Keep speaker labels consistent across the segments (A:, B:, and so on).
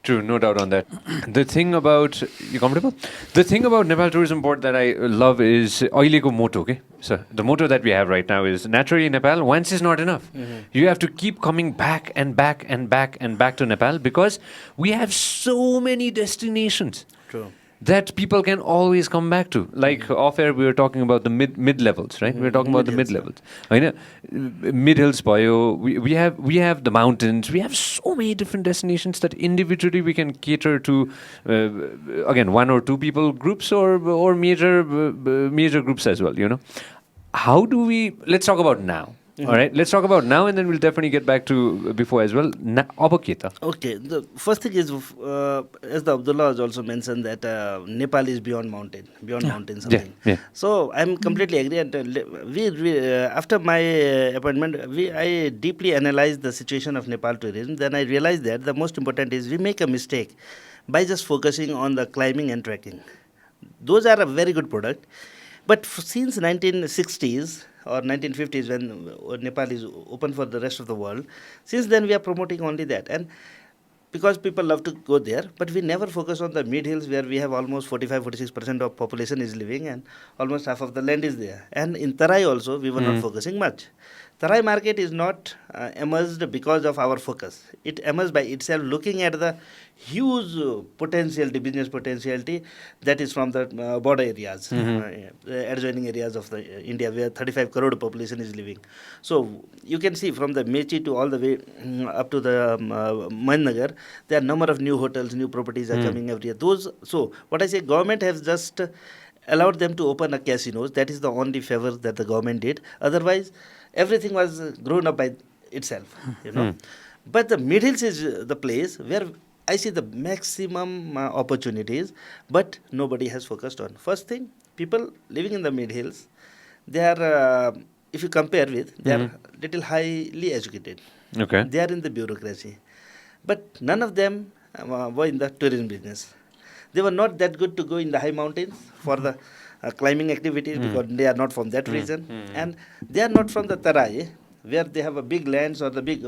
A: True, no doubt on that. The thing about you comfortable? The thing about Nepal Tourism Board that I love is oileko motto. Okay, so the motto that we have right now is naturally Nepal. Once is not enough. You have to keep coming back and back and back and back to Nepal because we have so many destinations
B: True.
A: that people can always come back to. Like off air, we were talking about the mid levels, right? We were talking about the mid
B: Mid-hills,
A: levels. I know mid hills, bio. We have the mountains. We have so many different destinations that individually we can cater to. Again, one or two people groups or major groups as well. How do we? Let's talk about now. All right, let's talk about now, and then we'll definitely get back to before as well. अब के त?
B: Okay, the first thing is, as the Abdullah has also mentioned, that Nepal is beyond mountain something.
A: Yeah.
B: So I'm completely agree. And after my appointment, I deeply analyzed the situation of Nepal tourism. Then I realized that the most important is we make a mistake by just focusing on the climbing and trekking. Those are a very good product, but since 1960s or 1950s, when Nepal is open for the rest of the world, since then we are promoting only that. And because people love to go there, but we never focus on the mid hills where we have almost 45-46% of population is living and almost half of the land is there. And in Tarai also we were not focusing much. Tarai market is not emerged because of our focus. It emerged by itself, looking at the huge potentiality, business potentiality that is from the border areas, the adjoining areas of the India, where 35 crore population is living. So you can see from the Mechi to all the way up to the Mannagar, there are number of new hotels, new properties are coming every year. So what I say, government has just allowed them to open a casinos. That is the only favor that the government did. Otherwise, everything was grown up by itself. But the mid hills is the place where I see the maximum opportunities, but nobody has focused on. First thing, people living in the mid hills, they are, if you compare with, they are little highly educated.
A: Okay.
B: They are in the bureaucracy, but none of them were in the tourism business. They were not that good to go in the high mountains for the climbing activities because they are not from that region, and they are not from the Tarai where they have a big lands or the big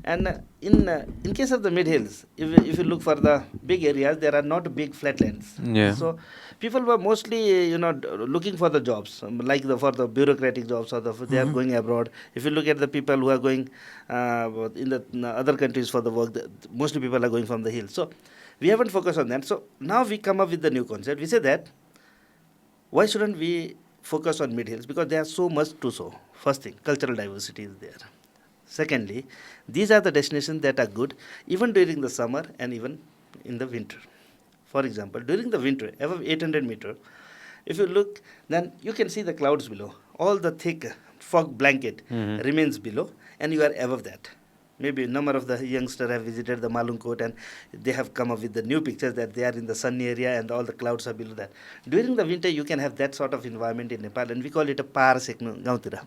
B: and in case of the mid hills, if you look for the big areas, there are not big flatlands.
A: Yeah.
B: So people were mostly looking for the jobs, like for the bureaucratic jobs, or they are going abroad. If you look at the people who are going in the other countries for the work, mostly people are going from the hills. So we haven't focused on that. So now we come up with the new concept. We say that why shouldn't we focus on mid hills? Because there are so much to show. First thing, cultural diversity is there. Secondly, these are the destinations that are good even during the summer and even in the winter. For example, during the winter, above 800 meter, if you look, then you can see the clouds below. All the thick fog blanket remains below, and you are above that. Maybe a number of the youngsters have visited the Malungkot and they have come up with the new pictures that they are in the sunny area and all the clouds are below that. During the winter, you can have that sort of environment in Nepal, and we call it a Pahar Sekno Gautira.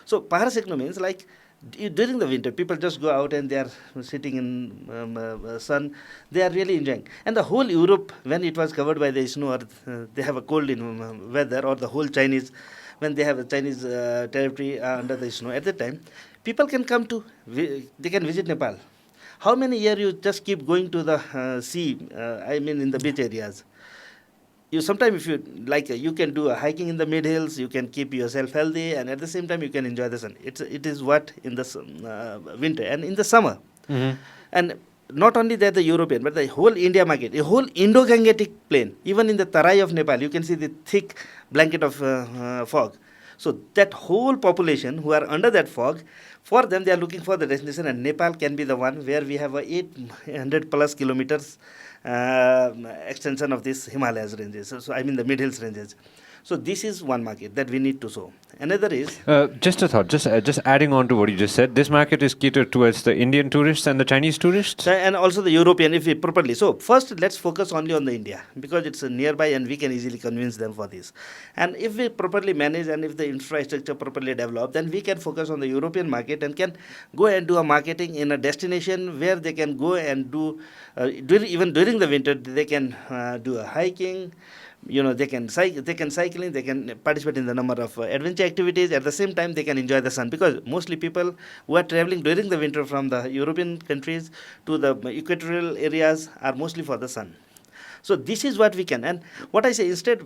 B: So Pahar Sekno means like during the winter, people just go out and they are sitting in sun. They are really enjoying. And the whole Europe, when it was covered by the snow, or they have a cold in weather, or the whole Chinese, when they have a Chinese territory under the snow, at that time, people can come to, they can visit Nepal. How many years you just keep going to the sea, in the beach areas? You sometimes, if you like, you can do a hiking in the mid hills, you can keep yourself healthy, and at the same time you can enjoy the sun. It is what in the winter and in the summer. And not only that, the European, but the whole India market, the whole Indo-Gangetic plain, even in the Tarai of Nepal, you can see the thick blanket of fog. So that whole population who are under that fog, for them they are looking for the destination, and Nepal can be the one where we have a 800 plus kilometers extension of this Himalayas ranges. So the mid hills ranges. So this is one market that we need to show. Another is
A: just a thought, just adding on to what you just said. This market is catered towards the Indian tourists and the Chinese tourists,
B: and also the European, if we properly. So first, let's focus only on the India because it's nearby and we can easily convince them for this. And if we properly manage and if the infrastructure properly developed, then we can focus on the European market and can go and do a marketing in a destination where they can go and do even during the winter they can do a hiking. they can cycling, they can participate in the number of adventure activities. At the same time, they can enjoy the sun, because mostly people who are traveling during the winter from the European countries to the equatorial areas are mostly for the sun. So this is what we can. And what I say, instead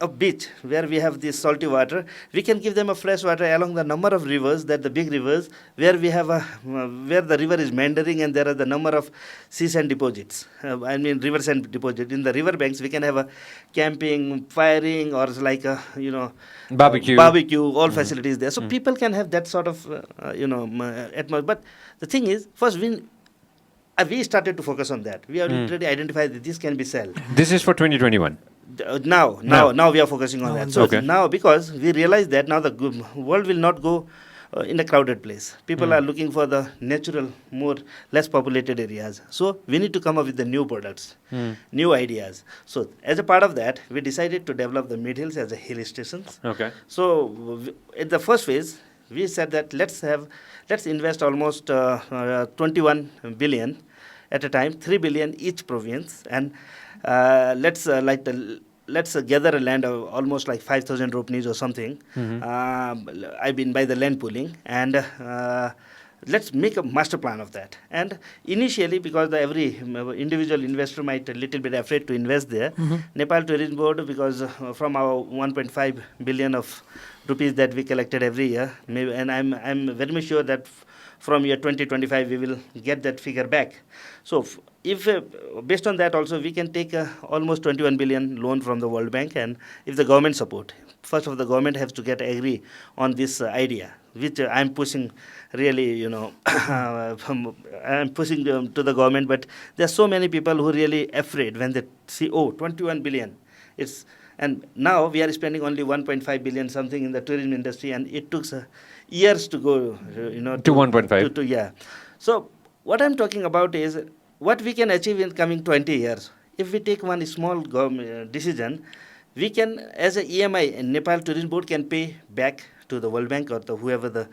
B: of beach where we have this salty water, we can give them a fresh water along the number of rivers, that the big rivers where we have where the river is meandering, and there are the number of sea sand deposits. River sand deposit in the river banks. We can have a camping, firing, or like a barbecue, all facilities there. So people can have that sort of atmosphere. But the thing is, first we started to focus on that. We have already identified that this can be sold.
A: This is for 2021.
B: Now we are focusing on that. So now, because we realize that now the world will not go in a crowded place. People are looking for the natural, less populated areas. So we need to come up with the new products, new ideas. So as a part of that, we decided to develop the mid hills as a hill stations.
A: Okay.
B: So in the first phase, we said that let's invest almost 21 billion at a time, 3 billion each province, and let's gather a land of almost like 5,000 rupees or something. By the land pooling, and let's make a master plan of that. And initially, because every individual investor might a little bit afraid to invest there, Nepal Tourism Board, because from our 1.5 billion of rupees that we collected every year, and I'm very much sure that from year 2025 we will get that figure back. So if based on that also, we can take almost 21 billion loan from the World Bank, and if the government support, first of the government has to get agree on this idea, which I'm pushing really, I'm pushing to the government. But there are so many people who are really afraid when they see 21 billion. And now we are spending only 1.5 billion something in the tourism industry, and it took years to go,
A: to 1.5.
B: Yeah. So what I'm talking about is what we can achieve in coming 20 years. If we take one small decision, we can, as a EMI, Nepal Tourism Board can pay back to the World Bank or whoever the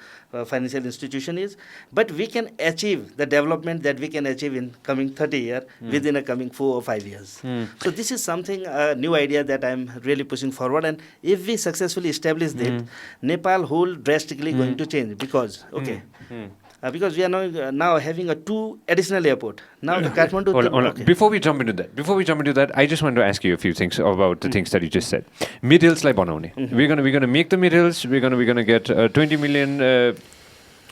B: financial institution is, but we can achieve the development that we can achieve in coming 30 years within a coming 4 or 5 years. So this is something, a new idea that I'm really pushing forward, and if we successfully establish that, Nepal whole drastically going to change, because because we are now having 2 additional airport. Now the Kathmandu.
A: Hold on. Before we jump into that, I just want to ask you a few things about the things that you just said. Mid hills like banaune. We're gonna make the mid hills. We're gonna get 20 million.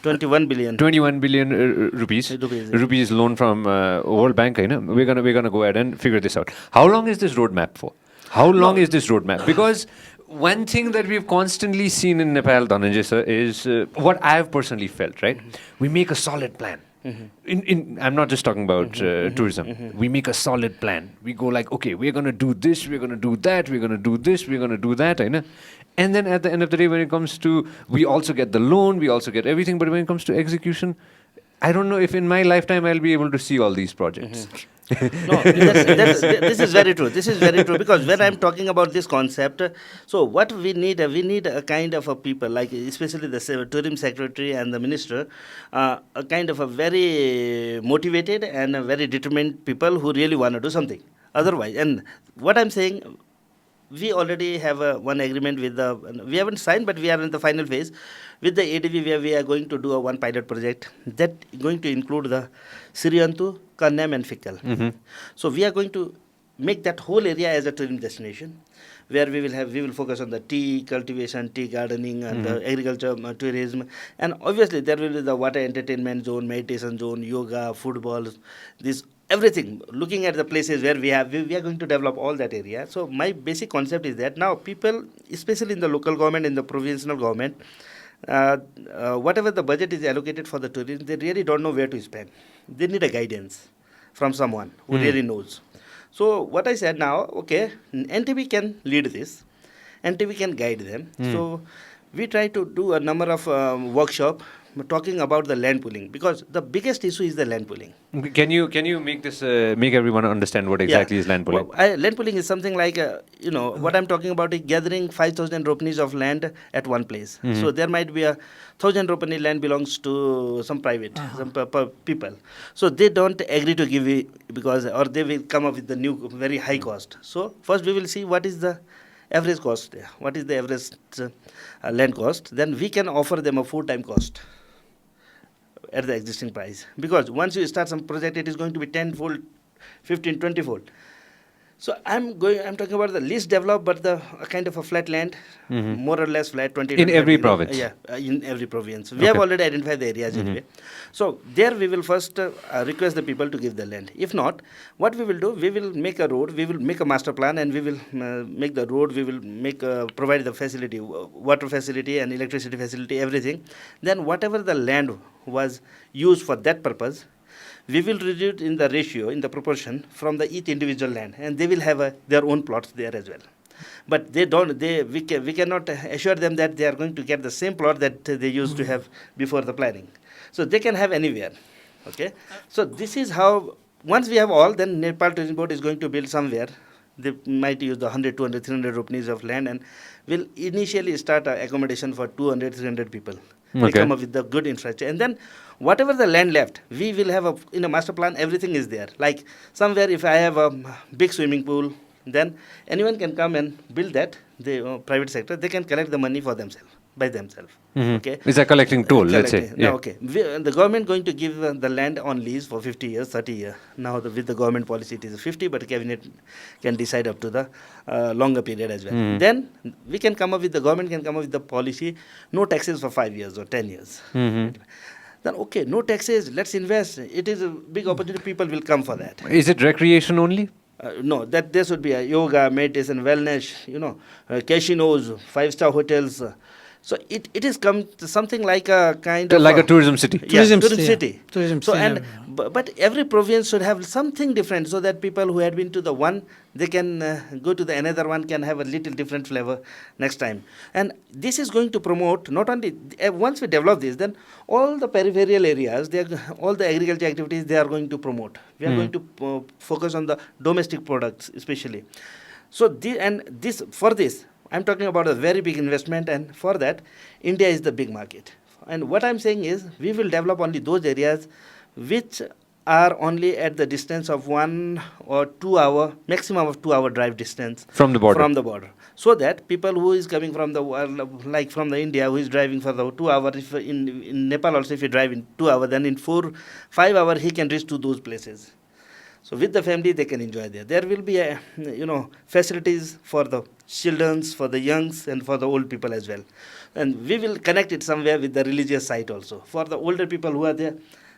B: 21 billion.
A: 21 billion rupees loan from World Bank. We're gonna go ahead and figure this out. How long is this roadmap for? Because one thing that we've constantly seen in Nepal, Dhananjay sir, is what I've personally felt, right? We make a solid plan. I'm not just talking about tourism. We make a solid plan. We go like, okay, we're going to do this, we're going to do that, we're going to do this, we're going to do that. And then at the end of the day, when it comes to, we also get the loan, we also get everything. But when it comes to execution, I don't know if in my lifetime I'll be able to see all these projects.
B: No, this is very true. This is very true, because when I'm talking about this concept, so what we need a kind of a people, like especially the tourism secretary and the minister, a kind of a very motivated and a very determined people who really want to do something. Otherwise, and what I'm saying, we already have one agreement with we haven't signed, but we are in the final phase with the ADB, where we are going to do one pilot project that going to include the Siriantu, Kannam and Fikal. So we are going to make that whole area as a tourism destination, where we will focus on the tea cultivation, tea gardening, and the agriculture, tourism, and obviously there will be the water entertainment zone, meditation zone, yoga, football, this everything. Looking at the places where we are going to develop all that area. So my basic concept is that now people, especially in the local government, in the provincial government, whatever the budget is allocated for the tourism, they really don't know where to spend. They need a guidance from someone who really knows. So what I said now, okay, NTB can lead this, NTB can guide them. So we try to do a number of workshop talking about the land pooling, because the biggest issue is the land pooling.
A: Can you make this make everyone understand what exactly is land pooling?
B: Land pooling is something like, what I'm talking about is gathering 5,000 ropenis of land at one place. So there might be 1,000 ropeni land belongs to some private, some people. So they don't agree to give it or they will come up with the new very high cost. So first we will see what is the average cost there. What is the average land cost? Then we can offer them a 4-time cost at the existing price. Because once you start some project, it is going to be 10-fold, 15, 20-fold. So I'm talking about the least developed, but the kind of a flat land, more or less flat, 20.
A: In every province?
B: Yeah, in every province. We have already identified the areas anyway. So there we will first request the people to give the land. If not, what we will do, we will make a road, we will make a master plan, and we will make the road, we will provide the facility, water facility and electricity facility, everything. Then whatever the land was used for that purpose, we will reduce in the ratio, in the proportion from the each individual land, and they will have their own plots there as well. But we cannot assure them that they are going to get the same plot that they used to have before the planning. So they can have anywhere. Okay. So this is how, once we have all, then Nepal Tourism Board is going to build somewhere. They might use the 100, 200, 300 rupees of land, and will initially start accommodation for 200, 300 people. We come up with the good infrastructure, and then whatever the land left, we will have in a master plan, everything is there. Like somewhere, if I have a big swimming pool, then anyone can come and build that. The private sector, they can collect the money for themselves, by themselves. Okay,
A: it's a collecting tool, let's say.
B: No, okay, the government going to give the land on lease for 50 years, 30 years. Now with the government policy, it is 50, but cabinet can decide up to the longer period as well. Then we can come up with, the government can come up with the policy, no taxes for 5 years or 10 years. Then okay, no taxes, let's invest. It is a big opportunity, people will come for that.
A: Is it recreation only?
B: No, that there should be a yoga, meditation, wellness, casinos, 5-star hotels. So it is come to something like a kind of
A: like a tourism city.
B: Tourism city. But every province should have something different, so that people who had been to the one, they can go to the another one, can have a little different flavor next time. And this is going to promote not only once we develop this, then all the peripheral areas, all the agriculture activities they are going to promote. We are going to focus on the domestic products especially. So for this, I'm talking about a very big investment, and for that, India is the big market. And what I'm saying is, we will develop only those areas which are only at the distance of 1 or 2 hour, maximum of 2 hour drive distance
A: from the border.
B: So that people who is coming from the like from the India, who is driving for the 2 hours, if in Nepal also, if you drive in 2 hours, then in 4-5 hours he can reach to those places. So with the family, they can enjoy there. There will be facilities for the childrens, for the youngs, and for the old people as well. And we will connect it somewhere with the religious site also. For the older people who are there,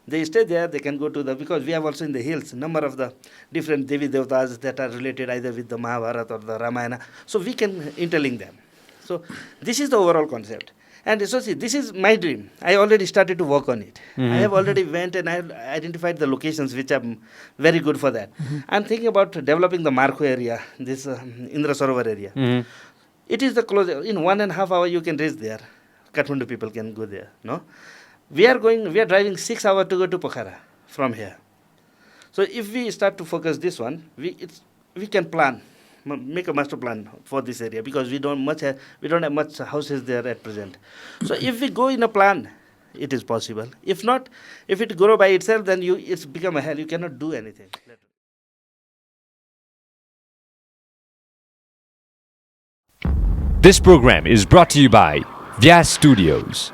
B: they stay there, they can go to because we have also in the hills number of the different Devi Devtas that are related either with the Mahabharata or the Ramayana. So we can interlink them. So this is the overall concept. And so see, this is my dream. I already started to work on it. I have already went and I have identified the locations which are very good for that. I'm thinking about developing the Marco area, this Indra Sarovar area. It is the closest. In 1.5 hours you can reach there. Kathmandu people can go there. No, we are driving 6 hours to go to Pokhara from here. So if we start to focus this one, we can plan. Make a master plan for this area, because we don't have much houses there at present. So if we go in a plan, it is possible. If not, if it grow by itself, then it's become a hell. You cannot do anything.
C: This program is brought to you by Vyas Studios.